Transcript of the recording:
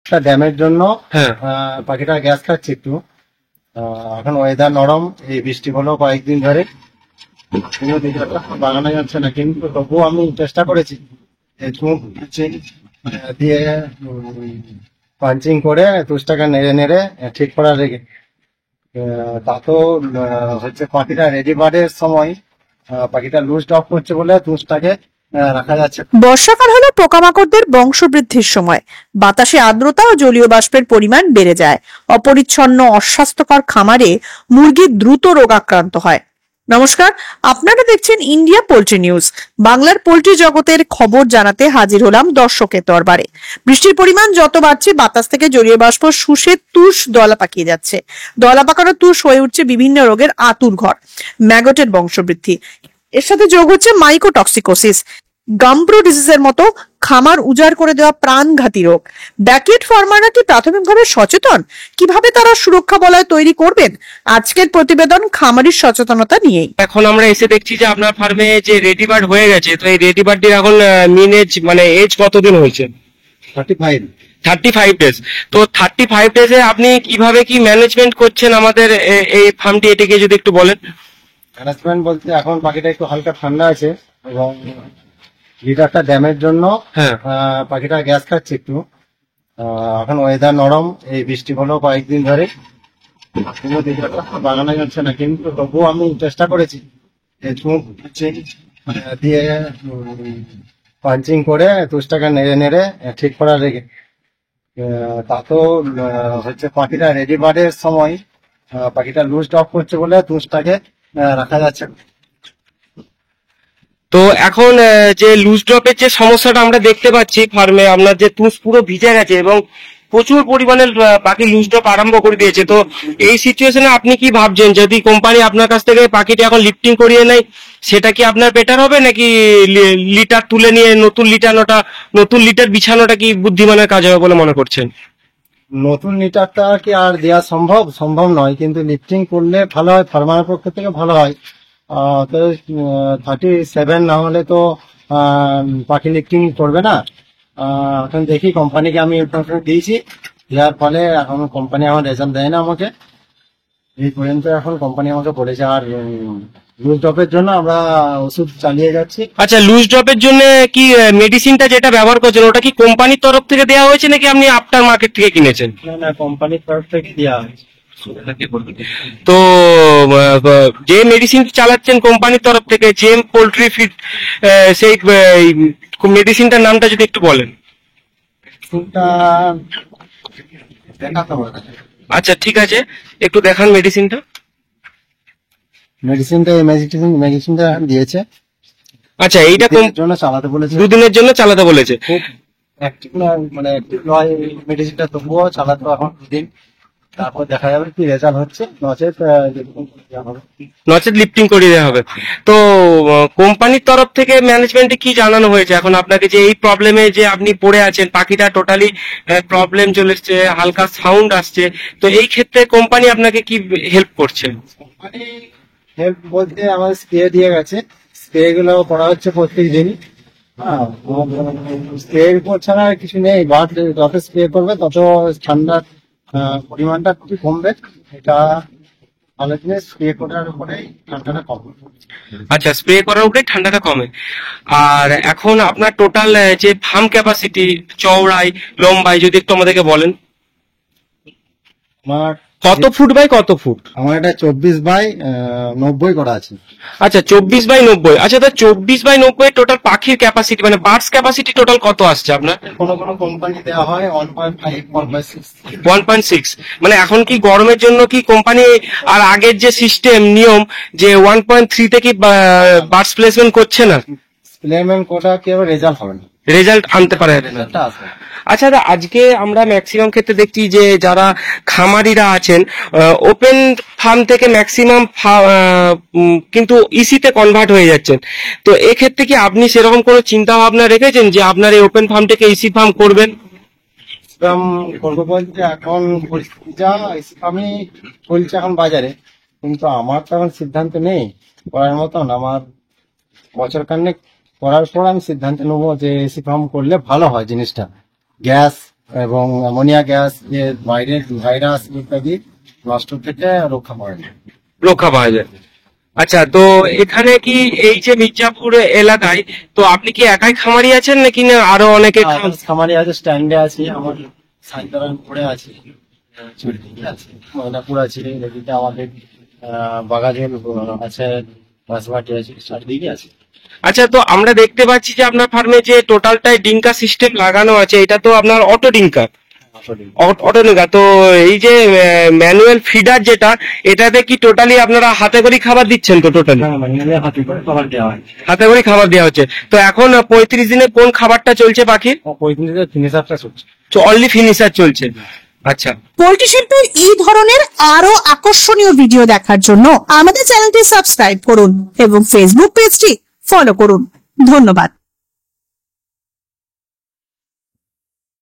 একটা ড্যামের জন্য হ্যাঁ পাখিটা গ্যাস খাচ্ছে একটু। এখন ওয়েদার নরম, এই বৃষ্টি হলো কয়েকদিন ধরে, কিন্তু দিদাটা বাগানো যাচ্ছে না। কিন্তু তবুও আমি চেষ্টা করেছি যে চুন দিয়ে পাঞ্চিং করে তুষটাকে নেড়ে নেড়ে ঠিক করা রেখে, তাতেও হচ্ছে পাখিটা রেডি বার্ডের সময় পাখিটা লুজ ড্রপ করছে বলে তুষটাকে রাখা যাচ্ছে। বর্ষাকাল হলো পোকামাকড়দের বংশবৃদ্ধির সময়। বাতাসে আর্দ্রতা ও জলীয় বাষ্পের পরিমাণ বেড়ে যায়। অপরিচ্ছন্ন অস্বাস্থ্যকর খামারে মুরগি দ্রুত রোগাক্রান্ত হয়। নমস্কার, আপনারা দেখছেন ইন্ডিয়া পোল্ট্রি নিউজ। বাংলার পোল্ট্রি জগতের খবর জানাতে হাজির হলাম দর্শকের দরবারে। বৃষ্টির পরিমাণ যত বাড়ছে, বাতাস থেকে জলীয় বাষ্প শুষে তুষ দলা পাকিয়ে যাচ্ছে। দলা পাকানো তুষ হয়ে উঠছে বিভিন্ন রোগের আতুর ঘর, ম্যাগটের বংশবৃদ্ধি। এর সাথে যোগ হচ্ছে মাইকোটক্সিকোসিস, গাম্ব্রো ডিজিজের মতো খামার উজাড় করে দেওয়া প্রাণঘাতী রোগ। ব্যাকইয়ার্ড ফার্মাররা কি প্রাথমিকভাবে সচেতন? কিভাবে তারা সুরক্ষা বলয় তৈরি করবেন? আজকের প্রতিবেদন খামারির সচেতনতা নিয়েই। এখন আমরা এসে দেখছি যে আপনার ফার্মে যে রেডি বার্ড হয়ে গেছে, তো এই রেডি বার্ডটির এখন মিন এজ মানে এজ কতদিন হয়েছে? 35। 35 ডেজ। তো 35 ডেজে আপনি কিভাবে কি ম্যানেজমেন্ট করছেন আমাদের এই ফার্মটি, এটিকে যদি একটু বলেন। ম্যানেজমেন্ট বলতে এখন পাখিটা একটু হালকা ঠান্ডা আছে এবং লিটারটা ড্যামের জন্য পাখিটা গ্যাস খাচ্ছে একটু। এখন ওয়েদার নরম, এই বৃষ্টি হলো কয়েকদিন ধরে, কিন্তু দিদাটা বাগানো যাচ্ছে না। কিন্তু তবুও আমি চেষ্টা করেছি যে চুন দিয়ে পাঞ্চিং করে তুষটাকে নেড়ে নেড়ে ঠিক করা রেখে, তাতেও হচ্ছে পাখিটা রেডি বার্ডের সময় পাখিটা লুজ ড্রপ করছে বলে তুষটাকে রাখা যাচ্ছে। তো এখন যে লুজ ড্রপের যে সমস্যাটা আমরা দেখতে পাচ্ছি ফার্মে, আপনার যে তুষ পুরো ভিজে গেছে এবং প্রচুর পরিমাণে পাখি লুজ ড্রপ আরম্ভ করে দিয়েছে। তো এই সিচুয়েশনে আপনি কি ভাবছেন, যদি কোম্পানি আপনার কাছ থেকে পাখিটি এখন লিফটিং করিয়ে নেয়, সেটা কি আপনার বেটার হবে, নাকি লিটার তুলে নিয়ে নতুন লিটার বিছানোটা কি বুদ্ধিমানের কাজ হবে বলে মনে করছেন? নতুন লিটারটা কি আর দেওয়া সম্ভব নয়, কিন্তু লিফটিং করলে ভালো হয়, ফার্মারের পক্ষ থেকে ভালো হয়। তো 37 না হলে তো পাখি লিফটিং করবে না। এখন দেখি, কোম্পানিকে আমি ইনফরমেশন দিয়েছি, দেওয়ার ফলে এখন কোম্পানি আমার রেজাল্ট দেয় না আমাকে। এই পর্যন্ত এখন কোম্পানি আমাকে বলেছে। আর লুজ ড্রপের জন্য আমরা ওষুধ চালিয়ে যাচ্ছি। আচ্ছা, লুজ ড্রপের জন্য কি মেডিসিনটা যেটা ব্যবহার করছেন, ওটা কি কোম্পানির তরফ থেকে দেওয়া হয়েছে নাকি আপনি আফটার মার্কেট থেকে কিনেছেন? না, কোম্পানির তরফ থেকে দেওয়া হয়েছে। তো যে মেডিসিন চালাচ্ছেন কোম্পানির তরফ থেকে, জেম পোল্ট্রি ফিড, সেই মেডিসিনটার নামটা যদি একটু বলেন। আচ্ছা ঠিক আছে, একটু দেখান মেডিসিনটা। মেডিসিনটা দিয়েছে। আচ্ছা, এইটা জন্য চালাতে বলেছে, 2 দিনের জন্য চালাতে বলেছে। খুব অ্যাক্টিভ না, মানে অ্যাক্টিভ নয় মেডিসিনটা, তবুও চালাতে এখন 2 দিন, তারপর দেখা যাবে কি রেজাল্ট হচ্ছে। নচেত লিফটিং করিয়ে দেওয়া হবে। তো কোম্পানির তরফ থেকে ম্যানেজমেন্টে কি জানানো হয়েছে এখন আপনাকে, যে এই প্রবলেমে যে আপনি পড়ে আছেন, পাখিটা টোটালি প্রবলেম চলেছে, হালকা সাউন্ড আসছে, তো এই ক্ষেত্রে কোম্পানি আপনাকে কি হেল্প করছে? কোম্পানি হেল্প বলতে আমাদের স্প্রে দিয়ে গেছে, স্প্রে গুলো করা হচ্ছে প্রত্যেক দিন। স্প্রে করছে না, কিছু নেই। বাট যত স্প্রে করবে তত ঠান্ডার পরিমাণটা একটু কমবে। এটা ভালো জিনিস, স্প্রে করার উপরেই ঠান্ডাটা কমবে। আচ্ছা, স্প্রে করার উপরে ঠান্ডাটা কমে। আর এখন আপনার টোটাল যে ফার্ম ক্যাপাসিটি, চওড়াই লম্বাই যদি একটু আমাদেরকে বলেন। আমার কত ফুট বাই কত ফুট? আমার এটা 24 বাই 90 করা আছে। আচ্ছা, 24 বাই 90। আচ্ছা, তো 24 বাই 90 টোটাল পাখির ক্যাপাসিটি মানে বার্ডস ক্যাপাসিটি টোটাল কত আসছে আপনার? কোনো কোম্পানি দেওয়া হয় 1.5 1.6। 1.6 মানে এখন কি গরমের জন্য কি কোম্পানি আর আগের যে সিস্টেম নিয়ম যে 1.3 থেকে বার্ডস প্লেসমেন্ট করছে না? প্লেসমেন্ট কোটা কি আবার রেজাল্ট হবে না, রেজাল্ট আনতে পারে না। আচ্ছা, আজকে আমরা ম্যাক্সিমাম ক্ষেত্রে দেখছি যে যারা খামারিরা আছেন ওপেন ফার্ম থেকে ম্যাক্সিমাম কিন্তু ইসিতে কনভার্ট হয়ে যাচ্ছেন। তো এক্ষেত্রে কি আপনি সেরকম কোনো চিন্তা ভাবনা রেখেছেন যে আপনার এই ওপেন ফার্ম থেকে ইসি ফার্ম করবেন? করবো বলতে এখন যা আমি চলছে এখন বাজারে, কিন্তু আমার তো এখন সিদ্ধান্ত নেই করার মতন। আমার বছর খানেক করার পর আমি সিদ্ধান্ত নেবো যে এসি ফার্ম করলে ভালো হয় জিনিসটা। গ্যাস এবং অ্যামোনিয়া গ্যাস যে বাইরের ভাইরাস ইত্যাদি নষ্ট থেকে রক্ষা পাওয়া যায়। আচ্ছা, তো এখানে কি এই যে মির্জাপুর এলাকায় তো আপনি কি একাই খামারি আছেন নাকি না আরো অনেকে খামারি আছে, স্ট্যান্ডে আছে, আমার সাইকেল পড়ে আছে, চারিদিকে আছে, ময়নাপুর আছে, এদিকে আমাদের বাগাজল আছে, বাঁশবাটি আছে, চারিদিকে আছে। আচ্ছা, তো আমরা দেখতে পাচ্ছি যে আপনার ফার্মে যে টোটালটাই ডিঙ্কা সিস্টেম লাগানো আছে, এটা তো আপনার অটো ডিঙ্কার। তো এই যে ম্যানুয়াল ফিডার যেটা, এটাতে কি টোটালি আপনারা হাতে করে খাবার দিচ্ছেন? তো টোটালি হাতে করে খাবার দেওয়া হচ্ছে। তো এখন 35 দিনে কোন খাবারটা চলছে পাখির? 35 দিনে ফিনিশারটা চলছে, অনলি ফিনিশার চলছে। আচ্ছা, পোল্ট্রি শিল্পের এই ধরনের আরো আকর্ষণীয় ভিডিও দেখার জন্য আমাদের চ্যানেলটি সাবস্ক্রাইব করুন এবং ফেসবুক পেজটি ফলো করুন। ধন্যবাদ।